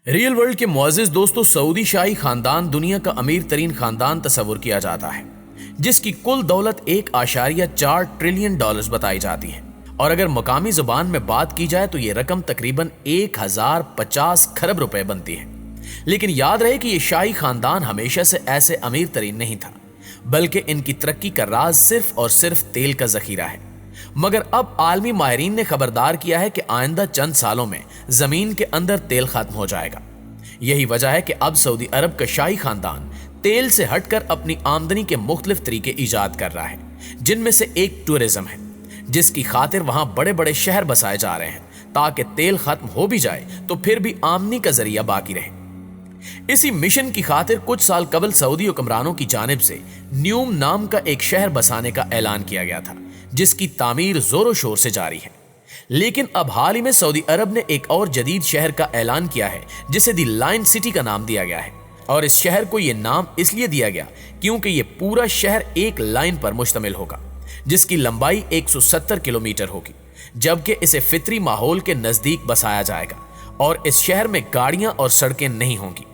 Real world کے معزز دوستوں، سعودی شاہی خاندان دنیا کا امیر ترین خاندان تصور کیا جاتا ہے، جس کی کل دولت 1.4 ٹریلین ڈالرز بتائی جاتی ہے، اور اگر مقامی زبان میں بات کی جائے تو یہ رقم تقریباً 1050 کھرب روپے بنتی ہے۔ لیکن یاد رہے کہ یہ شاہی خاندان ہمیشہ سے ایسے امیر ترین نہیں تھا، بلکہ ان کی ترقی کا راز صرف اور صرف تیل کا ذخیرہ ہے۔ مگر اب عالمی ماہرین نے خبردار کیا ہے کہ آئندہ چند سالوں میں زمین کے اندر تیل ختم ہو جائے گا۔ یہی وجہ ہے کہ اب سعودی عرب کا شاہی خاندان تیل سے ہٹ کر اپنی آمدنی کے مختلف طریقے ایجاد کر رہا ہے، جن میں سے ایک ٹورزم ہے، جس کی خاطر وہاں بڑے بڑے شہر بسائے جا رہے ہیں تاکہ تیل ختم ہو بھی جائے تو پھر بھی آمدنی کا ذریعہ باقی رہے۔ اسی مشن کی خاطر کچھ سال قبل سعودی حکمرانوں کی جانب سے نیوم نام کا ایک شہر بسانے کا اعلان کیا گیا تھا، جس کی تعمیر زور و شور سے جاری ہے۔ لیکن اب حال ہی میں سعودی عرب نے ایک اور جدید شہر کا اعلان کیا ہے، جسے دی لائن سٹی کا نام دیا گیا ہے، اور اس شہر کو یہ نام اس لیے دیا گیا کیونکہ یہ پورا شہر ایک لائن پر مشتمل ہوگا، جس کی لمبائی 170 کلومیٹر ہوگی، جبکہ اسے فطری ماحول کے نزدیک بسایا جائے گا، اور اس شہر میں گاڑیاں اور سڑکیں نہیں ہوں گی۔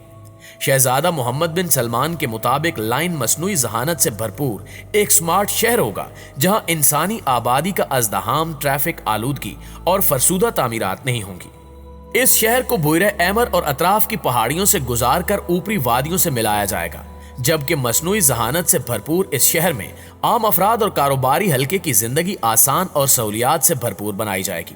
شہزادہ محمد بن سلمان کے مطابق لائن مصنوعی ذہانت سے بھرپور ایک سمارٹ شہر ہوگا، جہاں انسانی آبادی کا ازدحام، ٹریفک آلودگی اور فرسودہ تعمیرات نہیں ہوں گی۔ اس شہر کو بحیرہ احمر اور اطراف کی پہاڑیوں سے گزار کر اوپری وادیوں سے ملایا جائے گا، جبکہ مصنوعی ذہانت سے بھرپور اس شہر میں عام افراد اور کاروباری حلقے کی زندگی آسان اور سہولیات سے بھرپور بنائی جائے گی۔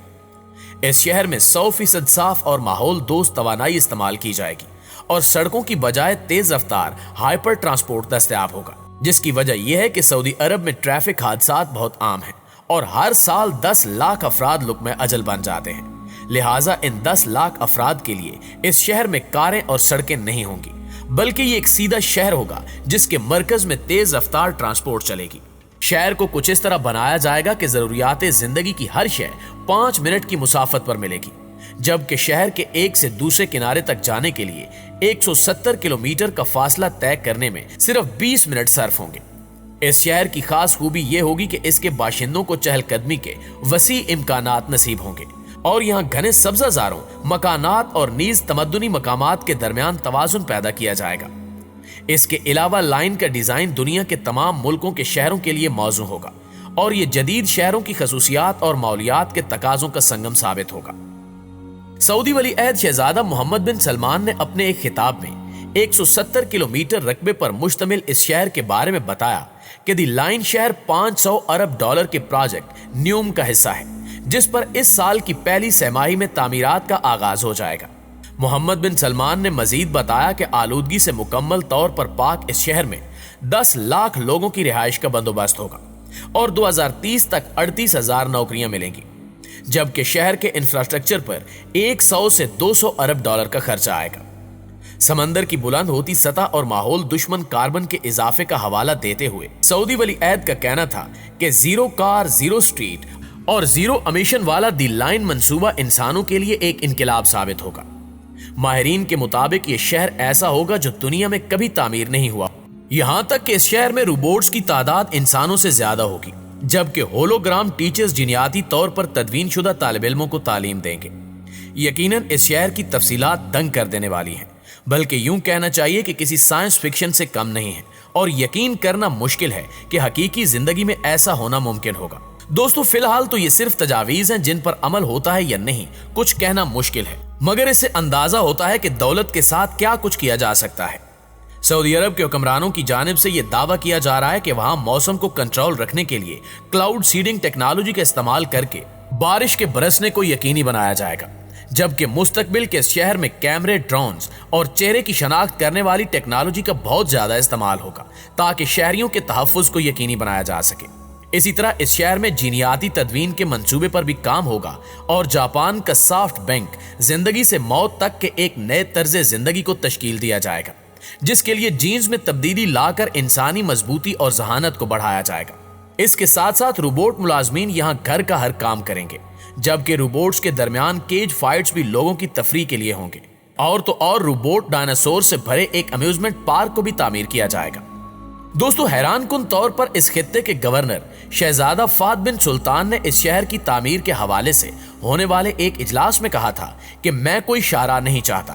اس شہر میں 100% صاف اور ماحول دوست توانائی استعمال کی جائے گی، اور سڑکوں کی بجائے تیز رفتار ہائپر ٹرانسپورٹ دستیاب ہوگا، جس کی وجہ یہ ہے کہ سعودی عرب میں ٹریفک حادثات بہت عام ہیں، اور ہر سال 10 لاکھ افراد لقمہ اجل بن جاتے ہیں۔ لہٰذا ان 10 لاکھ افراد کے لیے اس شہر میں کاریں اور سڑکیں نہیں ہوں گی، بلکہ یہ ایک سیدھا شہر ہوگا جس کے مرکز میں تیز رفتار ٹرانسپورٹ چلے گی۔ شہر کو کچھ اس طرح بنایا جائے گا کہ ضروریات زندگی کی ہر شے 5 منٹ کی مسافت پر ملے گی، جبکہ شہر کے ایک سے دوسرے کنارے تک جانے کے لیے 170 کلومیٹر کا فاصلہ طے کرنے میں صرف 20 منٹ صرف ہوں گے۔ اس شہر کی خاص خوبی یہ ہوگی کہ اس کے باشندوں کو چہل قدمی کے وسیع امکانات نصیب ہوں گے، اور یہاں گھنے سبزہ زاروں، مکانات اور نیز تمدنی مقامات کے درمیان توازن پیدا کیا جائے گا۔ اس کے علاوہ لائن کا ڈیزائن دنیا کے تمام ملکوں کے شہروں کے لیے موزوں ہوگا، اور یہ جدید شہروں کی خصوصیات اور ماحولیات کے تقاضوں کا سنگم ثابت ہوگا۔ سعودی ولی عہد شہزادہ محمد بن سلمان نے اپنے ایک خطاب میں 170 کلومیٹر رقبے پر مشتمل اس شہر کے بارے میں بتایا کہ دی لائن شہر 500 ارب ڈالر کے پروجیکٹ نیوم کا حصہ ہے، جس پر اس سال کی پہلی سہ ماہی میں تعمیرات کا آغاز ہو جائے گا۔ محمد بن سلمان نے مزید بتایا کہ آلودگی سے مکمل طور پر پاک اس شہر میں 10 لاکھ لوگوں کی رہائش کا بندوبست ہوگا، اور 2030 تک 38,000 نوکریاں ملیں گی، جبکہ شہر کے انفراسٹرکچر پر 100 سے 200 ارب ڈالر کا خرچہ آئے گا۔ سمندر کی بلند ہوتی سطح اور ماحول دشمن کاربن کے اضافے کا حوالہ دیتے ہوئے سعودی ولی عہد کا کہنا تھا کہ زیرو کار، زیرو سٹریٹ اور زیرو امیشن والا دی لائن منصوبہ انسانوں کے لیے ایک انقلاب ثابت ہوگا۔ ماہرین کے مطابق یہ شہر ایسا ہوگا جو دنیا میں کبھی تعمیر نہیں ہوا، یہاں تک کہ اس شہر میں روبوٹس کی تعداد انسانوں سے زیادہ ہوگی، جبکہ ہولوگرام ٹیچرز جینیاتی طور پر تدوین شدہ طالب علموں کو تعلیم دیں گے۔ یقیناً اس شہر کی تفصیلات دنگ کر دینے والی ہیں، بلکہ یوں کہنا چاہیے کہ کسی سائنس فکشن سے کم نہیں ہے، اور یقین کرنا مشکل ہے کہ حقیقی زندگی میں ایسا ہونا ممکن ہوگا۔ دوستو، فی الحال تو یہ صرف تجاویز ہیں جن پر عمل ہوتا ہے یا نہیں کچھ کہنا مشکل ہے، مگر اس سے اندازہ ہوتا ہے کہ دولت کے ساتھ کیا کچھ کیا جا سکتا ہے۔ سعودی عرب کے حکمرانوں کی جانب سے یہ دعویٰ کیا جا رہا ہے کہ وہاں موسم کو کنٹرول رکھنے کے لیے کلاؤڈ سیڈنگ ٹیکنالوجی کا استعمال کر کے بارش کے برسنے کو یقینی بنایا جائے گا، جبکہ مستقبل کے اس شہر میں کیمرے، ڈرونز اور چہرے کی شناخت کرنے والی ٹیکنالوجی کا بہت زیادہ استعمال ہوگا تاکہ شہریوں کے تحفظ کو یقینی بنایا جا سکے۔ اسی طرح اس شہر میں جینیاتی تدوین کے منصوبے پر بھی کام ہوگا، اور جاپان کا سافٹ بینک زندگی سے موت تک کے ایک نئے طرز زندگی کو تشکیل دیا جائے گا، جس کے لیے جینز میں تبدیلی لا کر انسانی مضبوطی اور ذہانت کو بڑھایا جائے گا۔ اس کے ساتھ ساتھ روبوٹ ملازمین یہاں گھر کا ہر کام کریں گے، جبکہ روبوٹس کے درمیان کیج فائٹس بھی لوگوں کی تفریح کے لیے ہوں گے، اور تو اور روبوٹ ڈائناسور سے بھرے ایک امیوزمنٹ پارک کو بھی تعمیر کیا جائے گا۔ دوستو، حیران کن طور پر اس خطے کے گورنر شہزادہ فہد بن سلطان نے اس شہر کی تعمیر کے حوالے سے ہونے والے ایک اجلاس میں کہا تھا کہ میں کوئی شاہراہ نہیں چاہتا،